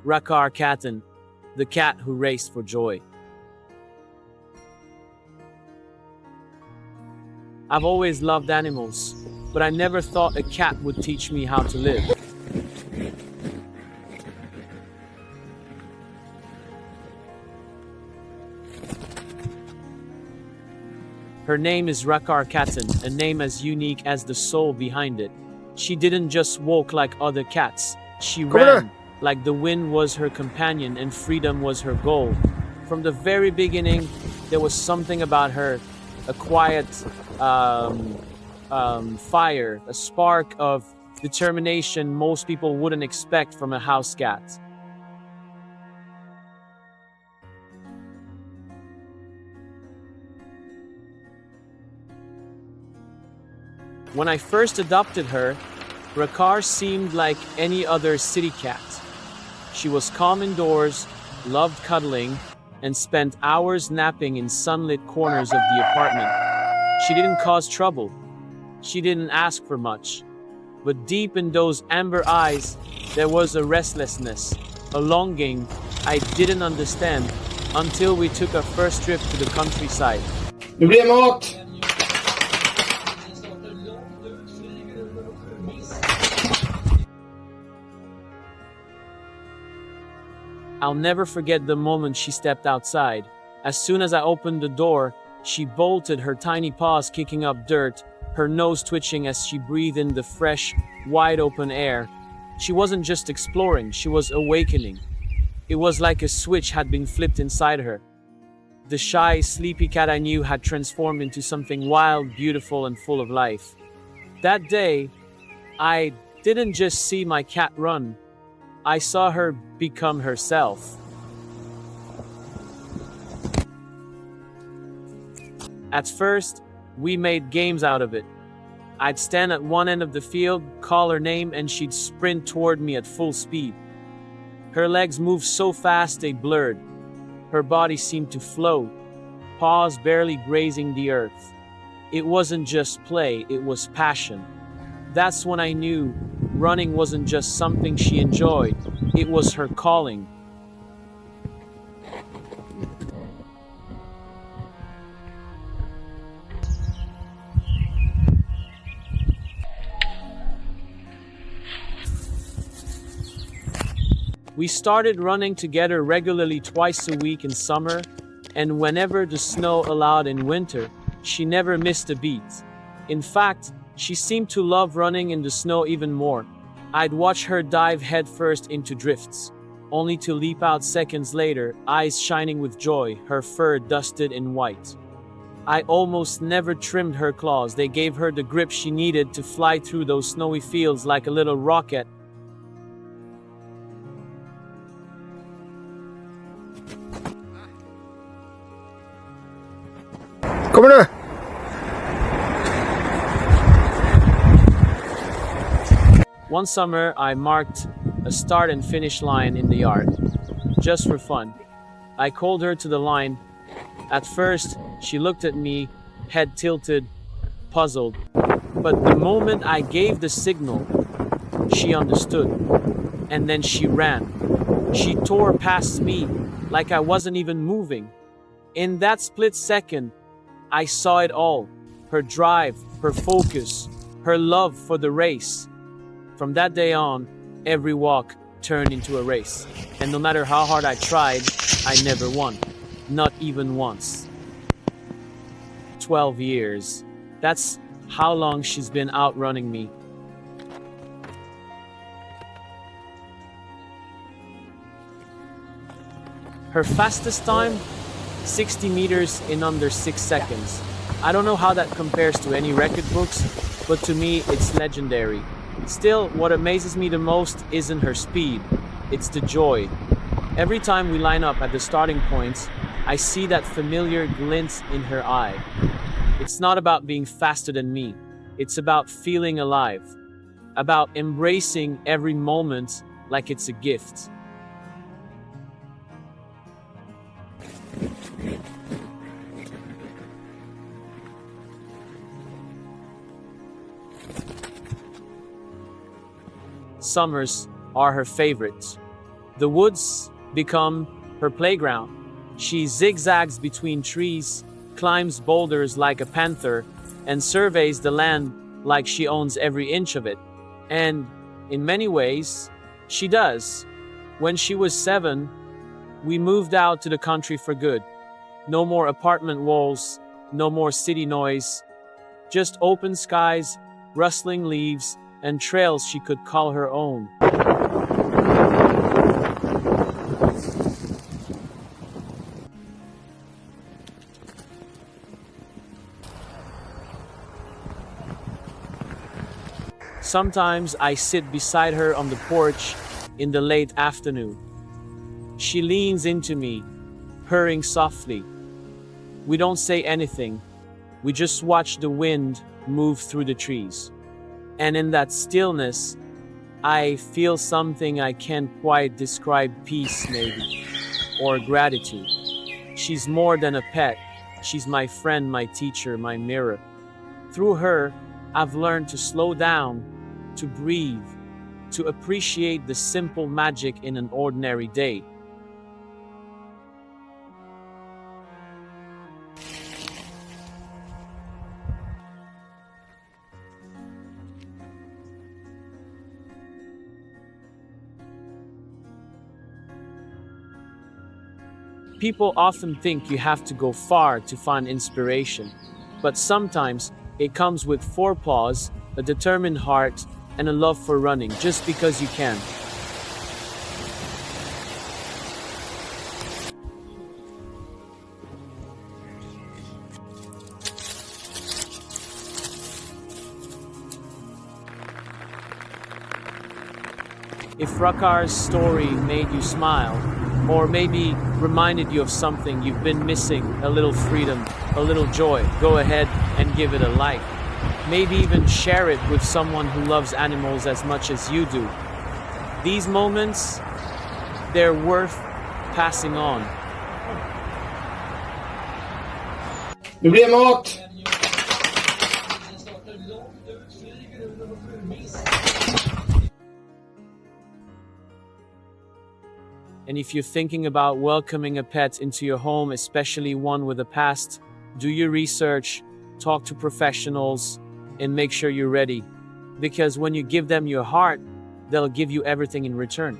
Rakar Katen, the cat who raced for joy. I've always loved animals, but I never thought a cat would teach me how to live. Her name is Rakar Katen, a name as unique as the soul behind it. She didn't just walk like other cats, she ran like the wind was her companion and freedom was her goal. From the very beginning, there was something about her, a quiet fire, a spark of determination most people wouldn't expect from a house cat. When I first adopted her, Rakar seemed like any other city cat. She was calm indoors, loved cuddling, and spent hours napping in sunlit corners of the apartment. She didn't cause trouble. She didn't ask for much. But deep in those amber eyes, there was a restlessness, a longing I didn't understand until we took our first trip to the countryside. Nu blir det mat! I'll never forget the moment she stepped outside. As soon as I opened the door, she bolted, her tiny paws kicking up dirt, her nose twitching as she breathed in the fresh, wide-open air. She wasn't just exploring, she was awakening. It was like a switch had been flipped inside her. The shy, sleepy cat I knew had transformed into something wild, beautiful, and full of life. That day, I didn't just see my cat run. I saw her become herself. At first, we made games out of it. I'd stand at one end of the field, call her name, and she'd sprint toward me at full speed. Her legs moved so fast they blurred. Her body seemed to float, paws barely grazing the earth. It wasn't just play, it was passion. That's when I knew running wasn't just something she enjoyed, it was her calling. We started running together regularly twice a week in summer, and whenever the snow allowed in winter, she never missed a beat. In fact, she seemed to love running in the snow even more. I'd watch her dive headfirst into drifts, only to leap out seconds later, eyes shining with joy, her fur dusted in white. I almost never trimmed her claws, they gave her the grip she needed to fly through those snowy fields like a little rocket. Kommer du? One summer, I marked a start and finish line in the yard, just for fun. I called her to the line. At first, she looked at me, head tilted, puzzled. But the moment I gave the signal, she understood. And then she ran. She tore past me like I wasn't even moving. In that split second, I saw it all. Her drive, her focus, her love for the race. From that day on, every walk turned into a race. And no matter how hard I tried, I never won. Not even once. 12 years. That's how long she's been outrunning me. Her fastest time? 60 meters in under 6 seconds. I don't know how that compares to any record books, but to me it's legendary. Still, what amazes me the most isn't her speed, it's the joy. Every time we line up at the starting points, I see that familiar glint in her eye. It's not about being faster than me, it's about feeling alive, about embracing every moment like it's a gift. Summers are her favorites. The woods become her playground. She zigzags between trees, climbs boulders like a panther, and surveys the land like she owns every inch of it. And, in many ways, she does. When she was 7, we moved out to the country for good. No more apartment walls, no more city noise, just open skies, rustling leaves, and trails she could call her own. Sometimes I sit beside her on the porch in the late afternoon. She leans into me, purring softly. We don't say anything. We just watch the wind move through the trees. And in that stillness, I feel something I can't quite describe, peace maybe, or gratitude. She's more than a pet. She's my friend, my teacher, my mirror. Through her, I've learned to slow down, to breathe, to appreciate the simple magic in an ordinary day. People often think you have to go far to find inspiration, but sometimes it comes with 4 paws, a determined heart, and a love for running just because you can. If Rakar's story made you smile, or maybe reminded you of something you've been missing, a little freedom, a little joy, go ahead and give it a like. Maybe even share it with someone who loves animals as much as you do. These moments, they're worth passing on. Nu blir det mat! And if you're thinking about welcoming a pet into your home, especially one with a past, do your research, talk to professionals, and make sure you're ready. Because when you give them your heart, they'll give you everything in return.